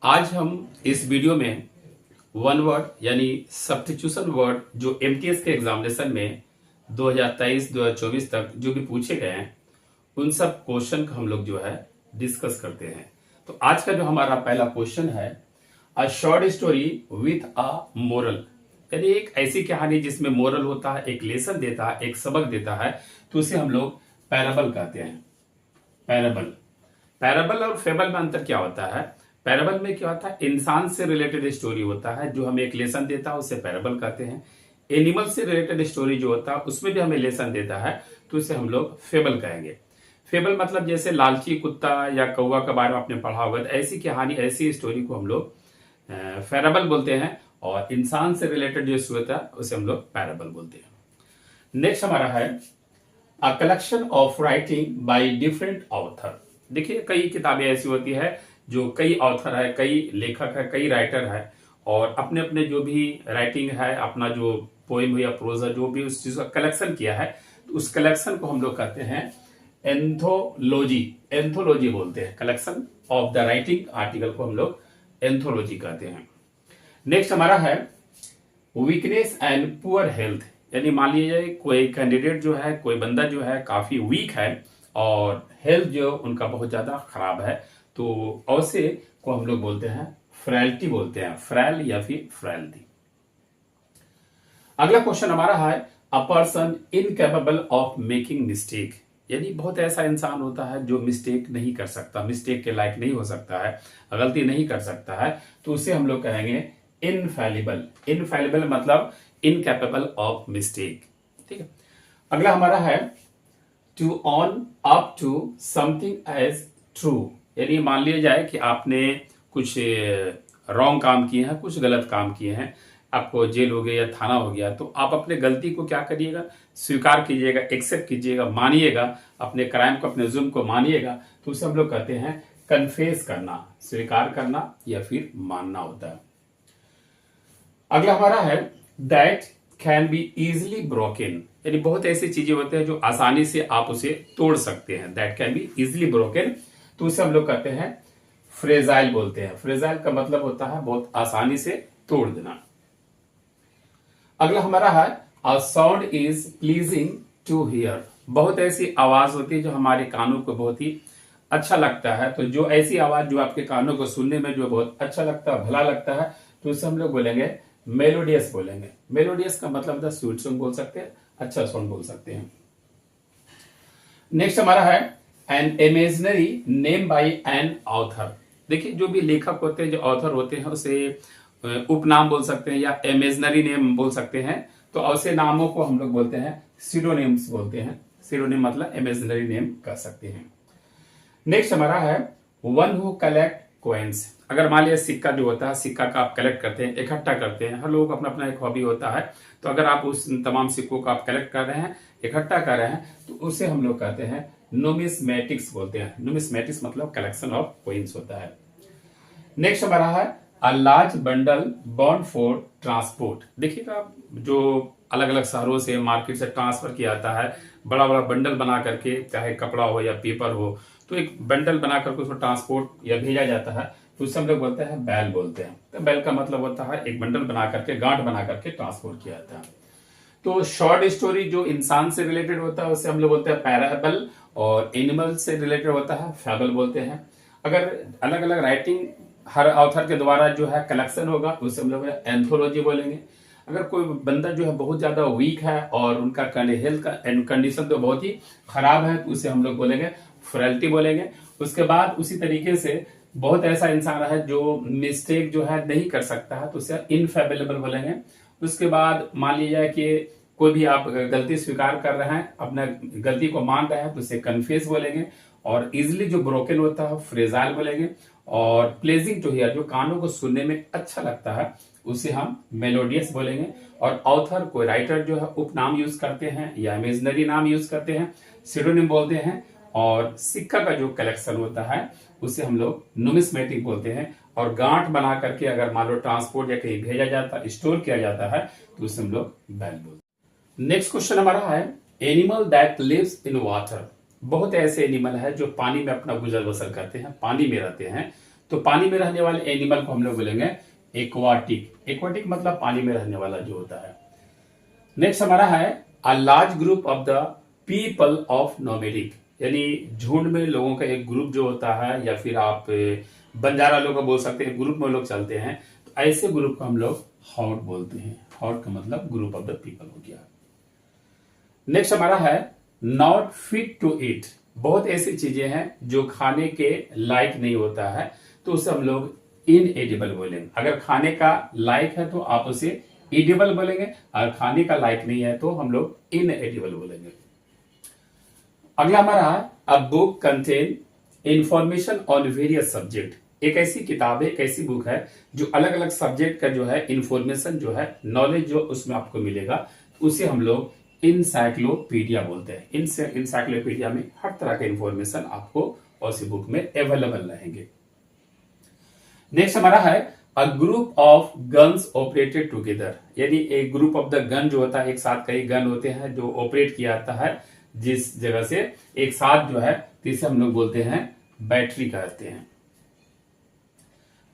आज हम इस वीडियो में वन वर्ड यानी सब्स्टिट्यूशन वर्ड जो एमटीएस के एग्जामिनेशन में 2023-2024 तक जो भी पूछे गए हैं उन सब क्वेश्चन का हम लोग जो है डिस्कस करते हैं। तो आज का जो हमारा पहला क्वेश्चन है, a short story with a moral, यानी एक ऐसी कहानी जिसमें मोरल होता है, एक लेसन देता है, एक सबक देता है, तो उसे हम लोग पैराबल कहते हैं। पैराबल और फेबल में अंतर क्या होता है? पैराबल में क्या होता है, इंसान से रिलेटेड स्टोरी होता है जो हमें एक लेसन देता है, उसे पैराबल कहते हैं। एनिमल से रिलेटेड स्टोरी जो होता है उसमें भी हमें लेसन देता है, तो उसे हम लोग फेबल कहेंगे। फेबल मतलब जैसे लालची कुत्ता या कौवा के बारे में आपने पढ़ा होगा, तो ऐसी कहानी, ऐसी स्टोरी को हम लोग फेराबल बोलते हैं, और इंसान से रिलेटेड जो स्टोरी होता है उसे हम लोग पैराबल बोलते हैं। नेक्स्ट हमारा है a collection of writing by different author. देखिए, कई किताबें ऐसी होती है जो कई ऑथर है, कई लेखक है, कई राइटर है, और अपने अपने जो भी राइटिंग है, अपना जो पोएम या प्रोजा जो भी उस चीज का कलेक्शन किया है, तो उस कलेक्शन को हम लोग कहते हैं एंथोलॉजी। एंथोलॉजी बोलते हैं, collection of the writing article को हम लोग एंथोलॉजी कहते हैं। नेक्स्ट हमारा है वीकनेस एंड पुअर हेल्थ, यानी मान लीजिए कोई कैंडिडेट जो है, कोई बंदा जो है काफी वीक है और हेल्थ जो उनका बहुत ज्यादा खराब है, तो ऐसे को हम लोग बोलते हैं फ्रैलिटी बोलते हैं, फ्रैल या फिर फ्रैलिटी। अगला क्वेश्चन हमारा है a person incapable of making mistake, यानी बहुत ऐसा इंसान होता है जो मिस्टेक नहीं कर सकता, मिस्टेक के लायक नहीं हो सकता है, गलती नहीं कर सकता है, तो उसे हम लोग कहेंगे इनफैलिबल। इनफैलिबल मतलब इनकेपेबल ऑफ मिस्टेक। ठीक है। अगला हमारा है to own up to something as true, यानी मान लिया जाए कि आपने कुछ रॉन्ग काम किए हैं, कुछ गलत काम किए हैं, आपको जेल हो गया या थाना हो गया, तो आप अपने गलती को क्या करिएगा, स्वीकार कीजिएगा, एक्सेप्ट कीजिएगा, मानिएगा, अपने क्राइम को, अपने जुर्म को मानिएगा, तो उसे हम लोग कहते हैं कन्फेस करना, स्वीकार करना या फिर मानना होता है। अगला हमारा है that can be easily broken, यानी बहुत ऐसी चीजें होती हैं जो आसानी से आप उसे तोड़ सकते हैं, that can be easily broken, तो उसे हम लोग कहते हैं फ्रेजाइल बोलते हैं। फ्रेजाइल का मतलब होता है बहुत आसानी से तोड़ देना। अगला हमारा है a sound is pleasing to hear, बहुत ऐसी आवाज होती है जो हमारे कानों को बहुत ही अच्छा लगता है, तो जो ऐसी आवाज जो आपके कानों को सुनने में जो बहुत अच्छा लगता है, भला लगता है, तो उसे हम लोग बोलेंगे मेलोडियस बोलेंगे। मेलोडियस का मतलब होता है स्वीट सॉन्ग बोल सकते हैं, अच्छा सॉन्ग बोल सकते हैं। नेक्स्ट हमारा है an imaginary name by an author. देखिए, जो भी लेखक होते हैं, जो ऑथर होते हैं, उसे उपनाम बोल सकते हैं या इमेजिनरी नेम बोल सकते हैं, तो ऐसे नामों को हम लोग बोलते हैं सीडोनिम्स बोलते हैं। सीडोनिम मतलब इमेजिनरी नेम कह सकते हैं। नेक्स्ट हमारा है वन हु कलेक्ट कॉइन्स। अगर मान लिया सिक्का जो होता है, सिक्का का आप कलेक्ट करते हैं, इकट्ठा करते हैं, हर लोग अपना अपना एक हॉबी होता है, तो अगर आप उस तमाम सिक्कों को आप कलेक्ट कर रहे हैं, इकट्ठा कर रहे हैं, तो उसे हम लोग कहते हैं नुमिस्मेटिक्स बोलते हैं। नुमिस्मेटिक्स मतलब कलेक्शन ऑफ कॉइन्स होता है। नेक्स्ट हमारा है a large bundle bond for transport. देखिएगा, जो अलग अलग शहरों से मार्केट से ट्रांसफर किया जाता है, बड़ा बड़ा बंडल बना करके, चाहे कपड़ा हो या पेपर हो, तो एक बंडल बना करके उसको ट्रांसपोर्ट या भेजा जाता है, तो उससे हम लोग बोलते हैं बैल बोलते हैं। तो बैल का मतलब होता है एक बंडल बना करके, गांठ बना करके ट्रांसपोर्ट किया जाता है। तो शॉर्ट स्टोरी जो इंसान से रिलेटेड होता है उसे हम लोग बोलते हैं पैराबल, और एनिमल से रिलेटेड होता है फैबल बोलते हैं। अगर अलग अलग राइटिंग हर ऑथर के द्वारा जो है कलेक्शन होगा, उसे हम लोग एंथोलॉजी बोलेंगे। अगर कोई बंदा जो है बहुत ज्यादा वीक है और उनका हेल्थ का कंडीशन तो बहुत ही खराब है, तो उसे हम लोग बोलेंगे फ्रैलिटी बोलेंगे। उसके बाद उसी तरीके से बहुत ऐसा इंसान है जो मिस्टेक जो है नहीं कर सकता है, तो उसे इनफेबलेबल बोलेंगे। उसके बाद मान लीजिए कि कोई भी आप गलती स्वीकार कर रहे हैं, अपना गलती को मान रहे हैं, तो उसे कन्फेस बोलेंगे। और इजिली जो ब्रोकन होता है फ्रेजाइल बोलेंगे। और प्लेजिंग टू हियर, जो कानों को सुनने में अच्छा लगता है, उसे हम मेलोडियस बोलेंगे। और ऑथर, कोई राइटर जो है उपनाम यूज करते हैं या इमेजिनरी नाम यूज करते हैं, सिडोनिम बोलते हैं। और सिक्का का जो कलेक्शन होता है उसे हम लोग नुमिस्मेटिक बोलते हैं। और गांठ बना करके अगर मान लो ट्रांसपोर्ट या कहीं भेजा जाता, स्टोर किया जाता है, तो उसे हम लोग बैल बोलते हैं। नेक्स्ट क्वेश्चन हमारा है animal that lives in water. बहुत ऐसे एनिमल है जो पानी में अपना गुजर बसर करते हैं, पानी में रहते हैं, तो पानी में रहने वाले एनिमल को हम लोग बोलेंगे एक्वाटिक। एक्वाटिक मतलब पानी में रहने वाला जो होता है। नेक्स्ट हमारा है a large group of the people of nomadic, यानी झुंड में लोगों का एक ग्रुप जो होता है, या फिर आप बंजारा लोग बोल सकते हैं, ग्रुप में लोग चलते हैं, तो ऐसे ग्रुप को हम लोग हॉट बोलते हैं। हॉट का मतलब ग्रुप ऑफ द पीपल हो गया। नेक्स्ट हमारा है नॉट फिट टू ईट। बहुत ऐसी चीजें हैं जो खाने के लायक नहीं होता है, तो उसे हम लोग इनएडिबल बोलेंगे। अगर खाने का लायक है तो आप उसे एडिबल बोलेंगे, और खाने का लायक नहीं है तो हम लोग इनएडिबल बोलेंगे। अगला हमारा है a book contain information on various subject. एक ऐसी किताब है, एक ऐसी बुक है जो अलग अलग सब्जेक्ट का जो है इंफॉर्मेशन जो है, नॉलेज जो उसमें आपको मिलेगा, उसे हम लोग इंसाइक्लोपीडिया बोलते हैं। इंसाइक्लोपीडिया में हर तरह के इंफॉर्मेशन आपको उसी बुक में अवेलेबल रहेंगे। नेक्स्ट हमारा है a group of guns operated together, यानी एक ग्रुप ऑफ द गन जो होता है, एक साथ कई गन होते हैं जो ऑपरेट किया जाता है जिस जगह से एक साथ जो है, जिसे हम लोग बोलते हैं बैटरी कहते हैं।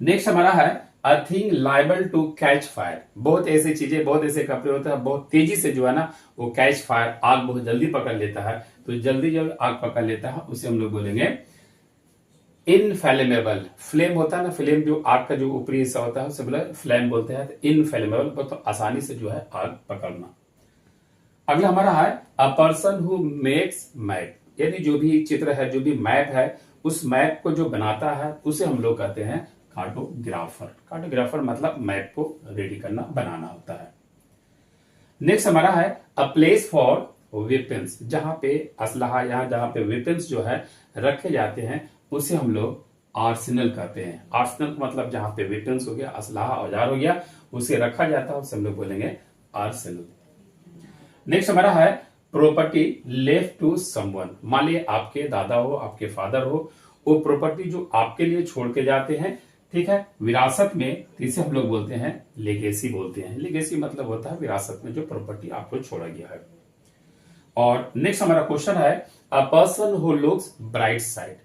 नेक्स्ट हमारा है a thing liable to catch fire. बहुत ऐसी चीजें, बहुत ऐसे कपड़े होते हैं बहुत तेजी से जो है ना वो कैच फायर, आग बहुत जल्दी पकड़ लेता है। तो जल्दी जब आग पकड़ लेता है उसे हम लोग बोलेंगे इनफेलेमेबल। फ्लेम होता है ना, फ्लेम जो आग का जो ऊपरी हिस्सा होता है उसे बोला फ्लेम बोलते हैं। तो इनफेलेमेबल तो आसानी से जो है आग पकड़ना। अगला हमारा है a person who makes map, यानी जो भी चित्र है, जो भी मैप है, उस मैप को जो बनाता है उसे हम लोग कहते हैं कार्टोग्राफर। कार्टोग्राफर मतलब मैप को रेडी करना, बनाना होता है। नेक्स्ट हमारा है अ प्लेस फॉर वेपन्स, जहां पे असलहा, यहाँ जहां पे वेपन्स जो है रखे जाते हैं उसे हम लोग आर्सेनल कहते हैं। आर्सेनल मतलब जहां पे वेपन्स हो गया, असलहा औजार हो गया, उसे रखा जाता है, उसे हम लोग बोलेंगे आर्सेनल। नेक्स्ट हमारा है प्रॉपर्टी लेफ्ट टू समवन। मान लीजिए आपके दादा हो, आपके फादर हो, वो प्रॉपर्टी जो आपके लिए छोड़ के जाते हैं, ठीक है, विरासत में, इसे हम लोग बोलते हैं लेगेसी बोलते हैं। लेगेसी मतलब होता है विरासत में जो प्रॉपर्टी आपको छोड़ा गया है। और नेक्स्ट हमारा क्वेश्चन है a person who looks bright side.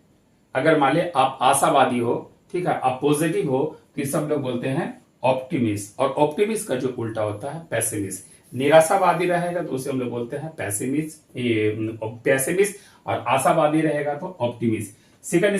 अगर मान लीजिए आप आशावादी हो, ठीक है, आप पॉजिटिव हो, तो इसे हम लोग बोलते हैं ऑप्टिमिस्ट। और ऑप्टिमिस्ट का जो उल्टा होता है पेसिमिस्ट। निराशावादी रहेगा तो उसे हम लोग बोलते हैं पेसिमिस्ट, और आशावादी रहेगा तो ऑप्टिमिस्ट। सेकंड